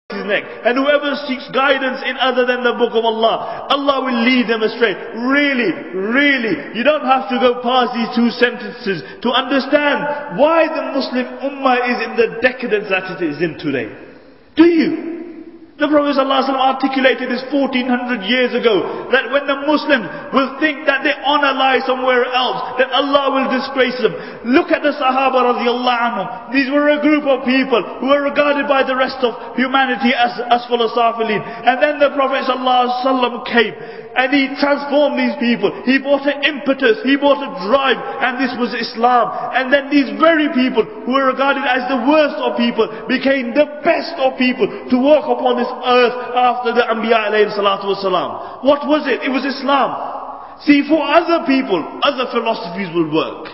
his neck. And whoever seeks guidance in other than the book of Allah, Allah will lead them astray. Really, you don't have to go past these two sentences to understand why the Muslim Ummah is in the decadence that it is in today. Do you? The Prophet ﷺ articulated this 1400 years ago, that when the Muslims will think that their honor lies somewhere else, that Allah will disgrace them. Look at the Sahaba radiallahu anhum. These were a group of people who were regarded by the rest of humanity as asfal safilin. And then the Prophet ﷺ came and he transformed these people. He brought an impetus, he brought a drive, and this was Islam. And then these very people who were regarded as the worst of people became the best of people to walk upon this earth after the Anbiya alayhi salatu wasalam. What was it? It was Islam. See, for other people, other philosophies will work.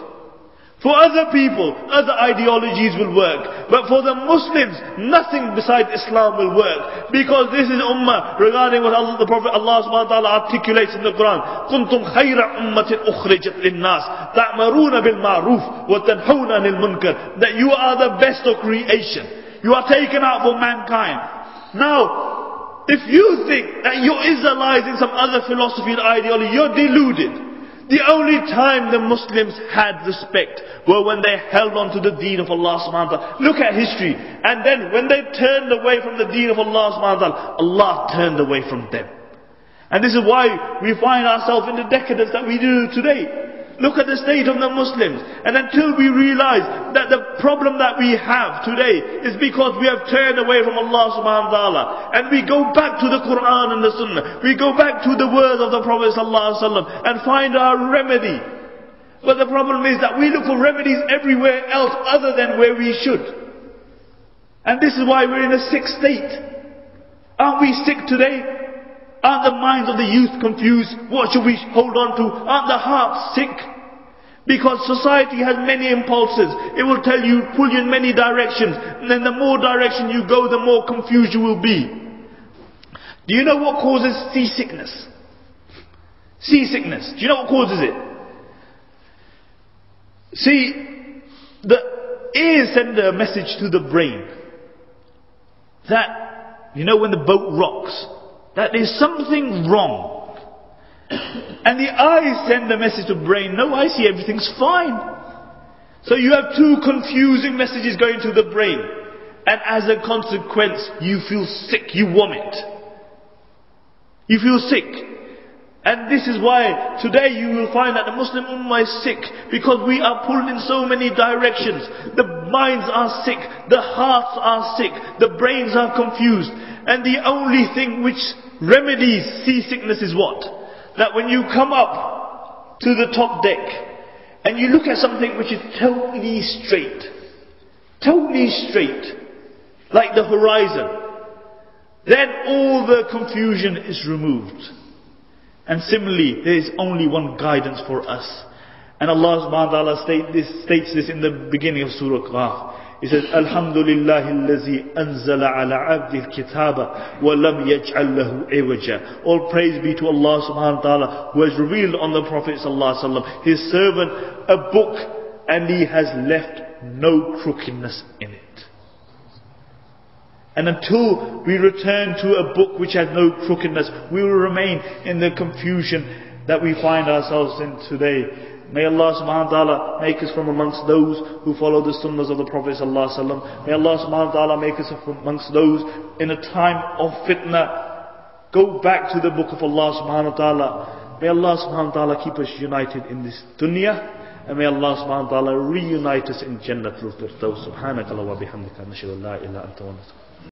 For other people, other ideologies will work. But for the Muslims, nothing besides Islam will work. Because this is ummah regarding what the Prophet Allah subhanahu wa ta'ala articulates in the Quran. كُنْتُمْ خَيْرَ أُمَّةٍ أُخْرِجَتْ لِلنَّاسِ تَأْمَرُونَ بِالْمَعْرُوفِ وَتَنْهَوْنَ عَنِ الْمُنْكَرِ. That you are the best of creation. You are taken out for mankind. Now, if you think that you're Israelizing some other philosophy and ideology, you're deluded. The only time the Muslims had respect were when they held on to the deen of Allah subhanahu wa ta'ala. Look at history. And then when they turned away from the deen of Allah subhanahu wa ta'ala, Allah turned away from them. And this is why we find ourselves in the decadence that we do today. Look at the state of the Muslims. And until we realize that the problem that we have today is because we have turned away from Allah subhanahu wa ta'ala, and we go back to the Quran and the Sunnah, we go back to the words of the Prophet sallallahu alaihi wasallam and find our remedy. But the problem is that we look for remedies everywhere else other than where we should. And this is why we're in a sick state. Aren't we sick today? Aren't the minds of the youth confused? What should we hold on to? Aren't the hearts sick? Because society has many impulses. It will tell you, pull you in many directions. And then the more direction you go, the more confused you will be. Do you know what causes seasickness? Seasickness. Do you know what causes it? See, the ears send a message to the brain. That, you know when the boat rocks, that there's something wrong. And the eyes send the message to the brain, no, I see everything's fine. So you have two confusing messages going to the brain. And as a consequence, you feel sick, you vomit. You feel sick. And this is why today you will find that the Muslim Ummah is sick, because we are pulled in so many directions. The minds are sick, the hearts are sick, the brains are confused. And the only thing which remedies seasickness is what? That when you come up to the top deck and you look at something which is totally straight, like the horizon, then all the confusion is removed. And similarly, there is only one guidance for us. And Allah subhanahu wa ta'ala states this in the beginning of Surah Qaf. He says, Alhamdulillahi allazi anzala ala abdi al-kitaba wa lam yaj'al lahu iwaja. All praise be to Allah subhanahu wa ta'ala, who has revealed on the Prophet sallallahu alaihi wasallam, his servant, a book, and he has left no crookedness in it. And until we return to a book which has no crookedness, we will remain in the confusion that we find ourselves in today. May Allah subhanahu wa ta'ala make us from amongst those who follow the sunnahs of the Prophet sallallahu alaihi wasallam. May Allah subhanahu wa ta'ala make us from amongst those in a time of fitna. Go back to the book of Allah subhanahu wa ta'ala. May Allah subhanahu wa ta'ala keep us united in this dunya. And may Allah subhanahu wa ta'ala reunite us in Jannatul Firdaus. Subhanaka wa bihamdika nashhadu an la ilaha illa anta wa nastaghfiruka.